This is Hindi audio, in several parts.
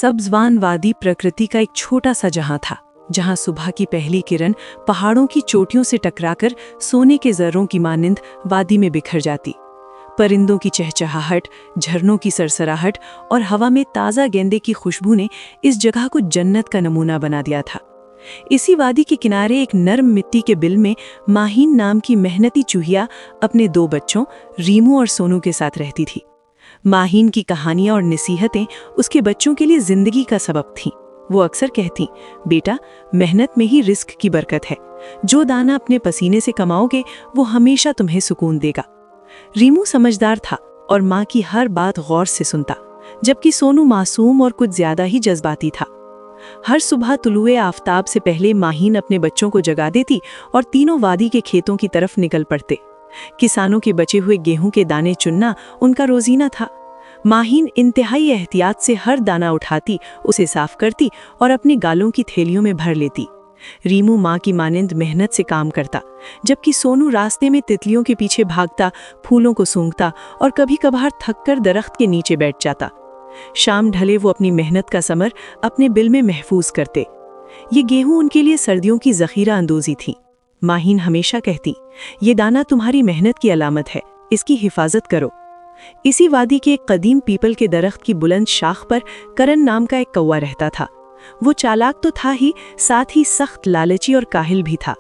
सब्ज़वान वादी प्रकृति का एक छोटा सा जहां था, जहां सुबह की पहली किरण पहाड़ों की चोटियों से टकराकर सोने के जर्रों की मानिंद वादी में बिखर जाती। परिंदों की चहचहाहट, झरनों की सरसराहट और हवा में ताज़ा गेंदे की खुशबू ने इस जगह को जन्नत का नमूना बना दिया था। इसी वादी के किनारे एक नर्म मिट्टी के बिल में माहीन नाम की मेहनती चूहिया अपने 2 बच्चों रीमू और सोनू के साथ रहती थी। माहीन की कहानियां और नसीहतें उसके बच्चों के लिए जिंदगी का सबक थीं। वो अक्सर कहती, बेटा, मेहनत में ही रिस्क की बरकत है। जो दाना अपने पसीने से कमाओगे वो हमेशा तुम्हें सुकून देगा। रीमू समझदार था और माँ की हर बात गौर से सुनता, जबकि सोनू मासूम और कुछ ज्यादा ही जज्बाती था। हर सुबह तुलुए आफताब से पहले माहीन अपने बच्चों को जगा देती और तीनों वादी के खेतों की तरफ निकल पड़ते। किसानों के बचे हुए गेहूं के दाने चुनना उनका रोजीना था। माहीन इंतहाई एहतियात से हर दाना उठाती, उसे साफ करती और अपनी गालों की थैलियों में भर लेती। रीमू माँ की मानिंद मेहनत से काम करता, जबकि सोनू रास्ते में तितलियों के पीछे भागता, फूलों को सूंघता और कभी कभार थककर दरख्त के नीचे बैठ जाता। शाम ढले वो अपनी मेहनत का समर अपने बिल में महफूज करते। ये गेहूं उनके लिए सर्दियों की जखीरा अंदोजी थी। माहीन हमेशा कहती, ये दाना तुम्हारी मेहनत की अलामत है, इसकी हिफाजत करो। इसी वादी के एक कदीम पीपल के दरख्त की बुलंद शाख पर करण नाम का एक कौवा रहता था। वो चालाक तो था ही, साथ ही सख्त लालची और काहिल भी था।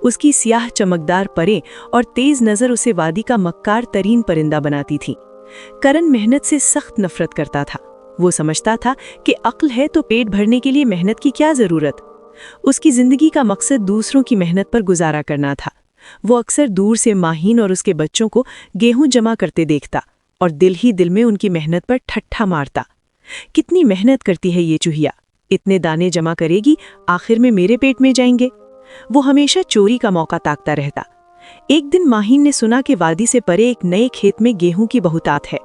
उसकी सियाह चमकदार परें और तेज नजर उसे वादी का मक्कार तरीन परिंदा बनाती थी। करण मेहनत से सख्त नफरत करता था। वो समझता था कि अक्ल है तो पेट भरने के लिए मेहनत की क्या जरूरत। उसकी जिंदगी का मकसद दूसरों की मेहनत पर गुजारा करना था। वो अक्सर दूर से माहीन और उसके बच्चों को गेहूं जमा करते देखता और दिल ही दिल में उनकी मेहनत पर ठट्ठा मारता। कितनी मेहनत करती है ये चूहिया, इतने दाने जमा करेगी, आखिर में मेरे पेट में जाएंगे। वो हमेशा चोरी का मौका ताकता रहता। एक दिन माहीन ने सुना कि वादी से परे एक नए खेत में गेहूं की बहुतात है।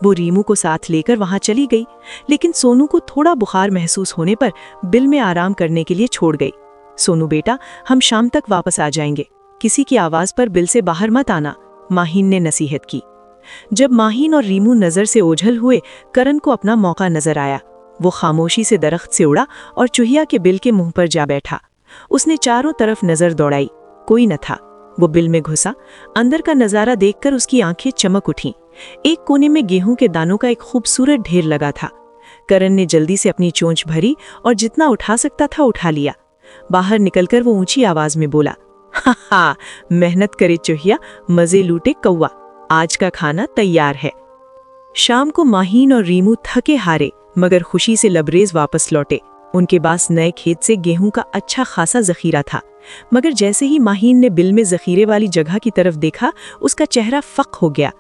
वो रीमू को साथ लेकर वहां चली गई, लेकिन सोनू को थोड़ा बुखार महसूस होने पर बिल में आराम करने के लिए छोड़ गई। सोनू बेटा, हम शाम तक वापस आ जाएंगे, किसी की आवाज पर बिल से बाहर मत आना, माहीन ने नसीहत की। जब माहीन और रीमू नजर से ओझल हुए, करण को अपना मौका नजर आया। वो खामोशी से दरख्त से उड़ा और चूहिया के बिल के मुंह पर जा बैठा। उसने चारों तरफ नजर दौड़ाई, कोई न था। वो बिल में घुसा। अंदर का नजारा देखकर उसकी आंखें चमक उठीं। एक कोने में गेहूं के दानों का एक खूबसूरत ढेर लगा था। करण ने जल्दी से अपनी चोंच भरी और जितना उठा सकता था उठा लिया। बाहर निकलकर वो ऊंची आवाज में बोला, हा, मेहनत करे चूहिया, मजे लूटे कौवा, आज का खाना तैयार है। शाम को माहीन और रीमू थके हारे मगर खुशी से लबरेज वापस लौटे। उनके पास नए खेत से गेहूं का अच्छा खासा जखीरा था। मगर जैसे ही माहीन ने बिल में जखीरे वाली जगह की तरफ देखा, उसका चेहरा फक हो गया।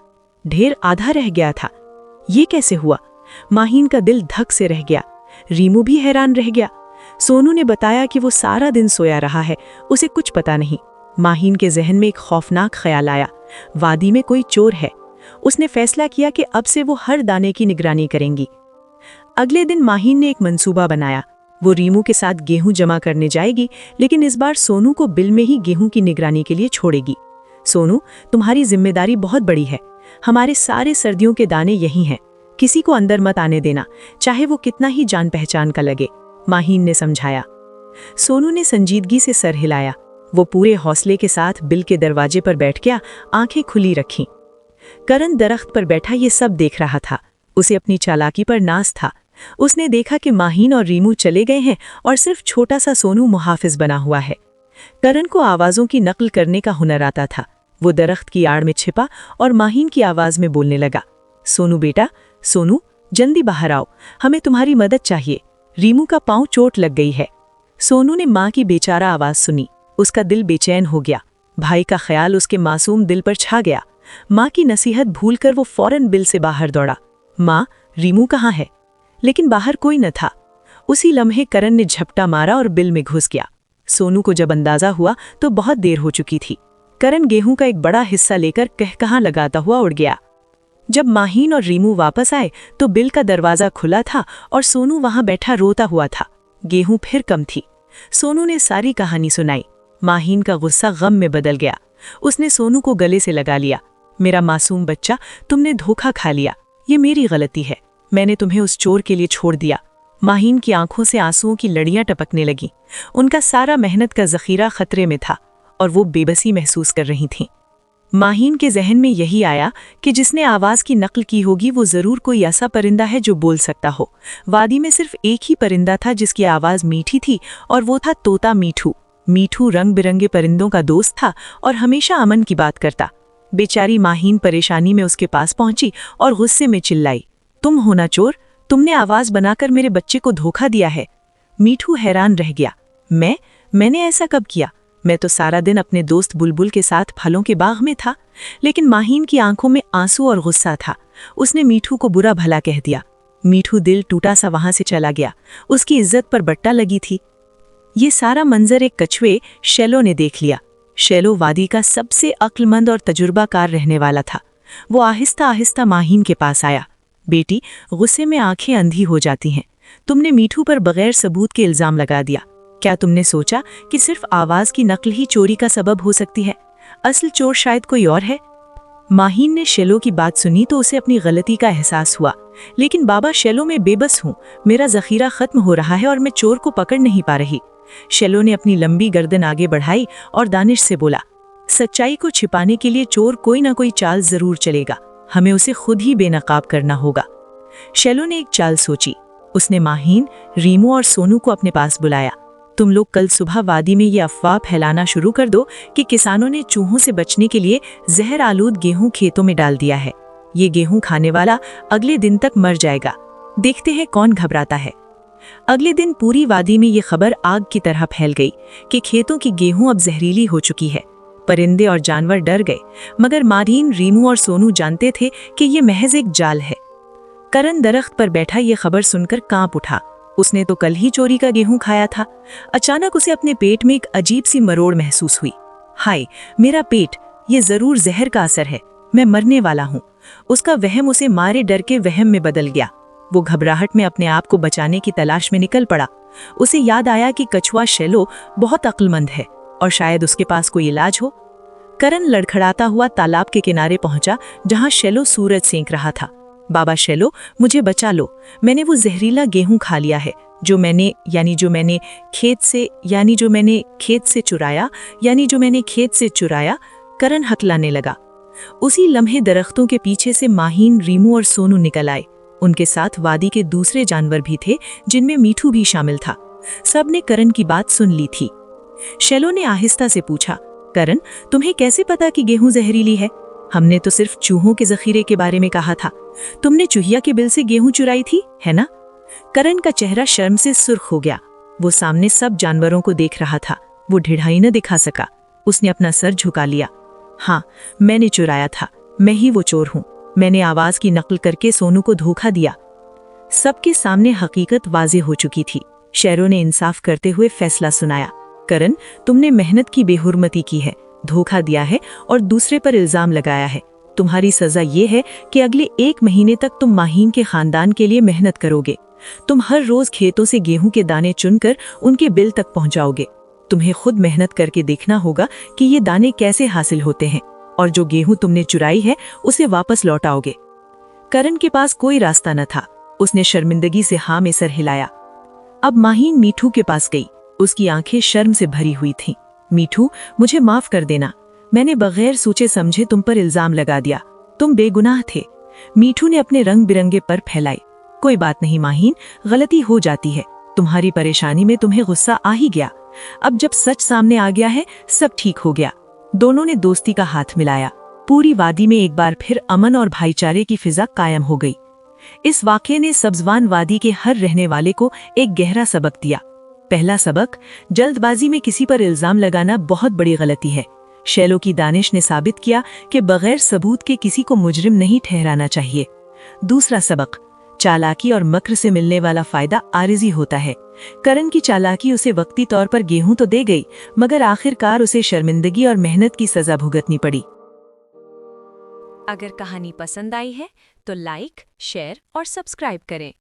ढेर आधा रह गया था। ये कैसे हुआ? माहीन का दिल धक से रह गया। रीमू भी हैरान रह गया। सोनू ने बताया कि वो सारा दिन सोया रहा है, उसे कुछ पता नहीं। माहीन के जहन में एक खौफनाक ख्याल आया, वादी में कोई चोर है। उसने फैसला किया कि अब से वो हर दाने की निगरानी करेंगी। अगले दिन माहीन ने एक मंसूबा बनाया। वो रीमू के साथ गेहूं जमा करने जाएगी, लेकिन इस बार सोनू को बिल में ही गेहूं की निगरानी के लिए छोड़ेगी। सोनू, तुम्हारी जिम्मेदारी बहुत बड़ी है। हमारे सारे सर्दियों के दाने यही हैं। किसी को अंदर मत आने देना, चाहे वो कितना ही जान पहचान का लगे, माहीन ने समझाया। सोनू ने संजीदगी से सर हिलाया। वो पूरे हौसले के साथ बिल के दरवाजे पर बैठ गया, आंखें खुली रखीं। करण दरख्त पर बैठा ये सब देख रहा था। उसे अपनी चालाकी पर नाज था। उसने देखा कि माहीन और रीमू चले गए हैं और सिर्फ छोटा सा सोनू मुहाफिज बना हुआ है। करण को आवाजों की नकल करने का हुनर आता था। वो दरख्त की आड़ में छिपा और माहीन की आवाज में बोलने लगा, सोनू बेटा, सोनू, जल्दी बाहर आओ, हमें तुम्हारी मदद चाहिए। रीमू का पांव चोट लग गई है। सोनू ने माँ की बेचारा आवाज सुनी। उसका दिल बेचैन हो गया। भाई का ख्याल उसके मासूम दिल पर छा गया। माँ की नसीहत भूलकर वो फौरन बिल से बाहर दौड़ा। माँ, रीमू कहाँ है? लेकिन बाहर कोई न था। उसी लम्हे करण ने झपटा मारा और बिल में घुस गया। सोनू को जब अंदाजा हुआ तो बहुत देर हो चुकी थी। करण गेहूं का एक बड़ा हिस्सा लेकर कहकहाँ लगाता हुआ उड़ गया। जब माहीन और रीमू वापस आए तो बिल का दरवाजा खुला था और सोनू वहां बैठा रोता हुआ था। गेहूं फिर कम थी। सोनू ने सारी कहानी सुनाई। माहीन का गुस्सा गम में बदल गया। उसने सोनू को गले से लगा लिया। मेरा मासूम बच्चा, तुमने धोखा खा लिया। ये मेरी गलती है। मैंने तुम्हें उस चोर के लिए छोड़ दिया। माहीन की आंखों से आंसुओं की लड़ियां टपकने लगी। उनका सारा मेहनत का जखीरा खतरे में था और वो बेबसी महसूस कर रही थीं। माहीन के जहन में यही आया कि जिसने आवाज की नकल की होगी वो जरूर कोई ऐसा परिंदा है जो बोल सकता हो। वादी में सिर्फ एक ही परिंदा था जिसकी आवाज मीठी थी, और वो था तोता मीठू। मीठू रंग बिरंगे परिंदों का दोस्त था और हमेशा अमन की बात करता। बेचारी माहीन परेशानी में उसके पास पहुंची और गुस्से में चिल्लाई, तुम हो ना चोर? तुमने आवाज बनाकर मेरे बच्चे को धोखा दिया है। मीठू हैरान रह गया। मैंने ऐसा कब किया? मैं तो सारा दिन अपने दोस्त बुलबुल के साथ फलों के बाग में था। लेकिन माहीन की आंखों में आंसू और गुस्सा था। उसने मीठू को बुरा भला कह दिया। मीठू दिल टूटा सा वहां से चला गया। उसकी इज्जत पर बट्टा लगी थी। ये सारा मंजर एक कछुए शैलो ने देख लिया। शैलो वादी का सबसे अक्लमंद और तजुर्बाकार रहने वाला था। वो आहिस्ता आहिस्ता माहीन के पास आया। बेटी, गुस्से में आंखें अंधी हो जाती हैं। तुमने मीठू पर बगैर सबूत के इल्जाम लगा दिया। क्या तुमने सोचा कि सिर्फ आवाज की नकल ही चोरी का सबब हो सकती है? असल चोर शायद कोई और है। माहीन ने शैलो की बात सुनी तो उसे अपनी गलती का एहसास हुआ। लेकिन बाबा, शैलो, मैं बेबस हूँ। मेरा जखीरा खत्म हो रहा है और मैं चोर को पकड़ नहीं पा रही। शैलो ने अपनी लंबी गर्दन आगे बढ़ाई और दानिश से बोला, सच्चाई को छिपाने के लिए चोर कोई ना कोई चाल जरूर चलेगा। हमें उसे खुद ही बेनकाब करना होगा। शैलो ने एक चाल सोची। उसने माहीन, रीमू और सोनू को अपने पास बुलाया। तुम लोग कल सुबह वादी में ये अफवाह फैलाना शुरू कर दो कि किसानों ने चूहों से बचने के लिए जहर आलूद गेहूं खेतों में डाल दिया है। ये गेहूं खाने वाला अगले दिन तक मर जाएगा। देखते हैं कौन घबराता है। अगले दिन पूरी वादी में ये खबर आग की तरह फैल गई कि खेतों की गेहूं अब जहरीली हो चुकी है। परिंदे और जानवर डर गए, मगर माहीन, रीमू और सोनू जानते थे कि ये महज एक जाल है। करण दरख्त पर बैठा ये खबर सुनकर कांप उठा। उसने तो कल ही चोरी का गेहूं खाया था। अचानक उसे अपने पेट में एक अजीब सी मरोड़ महसूस हुई। हाय, मेरा पेट, ये जरूर जहर का असर है। मैं मरने वाला हूँ। उसका वहम उसे मारे डर के वहम में बदल गया। वो घबराहट में अपने आप को बचाने की तलाश में निकल पड़ा। उसे याद आया कि कछुआ शैलो बहुत अक्लमंद है और शायद उसके पास कोई इलाज हो। करण लड़खड़ाता हुआ तालाब के किनारे पहुंचा जहां शैलो सूरज सेंक रहा था। बाबा शैलो, मुझे बचा लो। मैंने वो जहरीला गेहूं खा लिया है जो मैंने खेत से चुराया। करण हकलाने लगा। उसी लम्हे दरख्तों के पीछे से माहीन, रीमू और सोनू निकल आए। उनके साथ वादी के दूसरे जानवर भी थे, जिनमें मीठू भी शामिल था। सबने करण की बात सुन ली थी। शैलो ने आहिस्ता से पूछा, करण, तुम्हें कैसे पता कि गेहूं जहरीली है? हमने तो सिर्फ चूहों के जखीरे के बारे में कहा था। तुमने चूहिया के बिल से गेहूं चुराई थी, है ना? करण का चेहरा शर्म से सुर्ख हो गया। वो सामने सब जानवरों को देख रहा था। वो ढिढ़ाई न दिखा सका। उसने अपना सर झुका लिया। हाँ, मैंने चुराया था। मैं ही वो चोर हूँ। मैंने आवाज की नकल करके सोनू को धोखा दिया। सबके सामने हकीकत वाज़ेह हो चुकी थी। शैरो ने इंसाफ करते हुए फैसला सुनाया। करण, तुमने मेहनत की बेहुरमती की है, धोखा दिया है और दूसरे पर इल्जाम लगाया है। तुम्हारी सजा ये है कि अगले 1 महीने तक तुम माहीन के खानदान के लिए मेहनत करोगे। तुम हर रोज खेतों से गेहूं के दाने चुनकर उनके बिल तक पहुंचाओगे। तुम्हें खुद मेहनत करके देखना होगा कि ये दाने कैसे हासिल होते हैं, और जो गेहूं तुमने चुराई है उसे वापस लौटाओगे। करण के पास कोई रास्ता न था। उसने शर्मिंदगी से हाँ में सर हिलाया। अब माहीन मीठू के पास गई। उसकी आंखें शर्म से भरी हुई थीं। मीठू, मुझे माफ कर देना। मैंने बगैर सोचे समझे तुम पर इल्जाम लगा दिया। तुम बेगुनाह थे। मीठू ने अपने रंग बिरंगे पर फैलाए। कोई बात नहीं माहीन, गलती हो जाती है। तुम्हारी परेशानी में तुम्हें गुस्सा आ ही गया। अब जब सच सामने आ गया है, सब ठीक हो गया। दोनों ने दोस्ती का हाथ मिलाया। पूरी वादी में एक बार फिर अमन और भाईचारे की फिजा कायम हो गई। इस वाक़ये ने सब्जवान वादी के हर रहने वाले को एक गहरा सबक दिया। पहला सबक, जल्दबाजी में किसी पर इल्जाम लगाना बहुत बड़ी गलती है। शैलो की दानिश ने साबित किया कि बगैर सबूत के किसी को मुजरिम नहीं ठहराना चाहिए। दूसरा सबक, चालाकी और मक्र से मिलने वाला फायदा आरिजी होता है। करण की चालाकी उसे वक्ती तौर पर गेहूं तो दे गई, मगर आखिरकार उसे शर्मिंदगी और मेहनत की सजा भुगतनी पड़ी। अगर कहानी पसंद आई है तो लाइक, शेयर और सब्सक्राइब करें।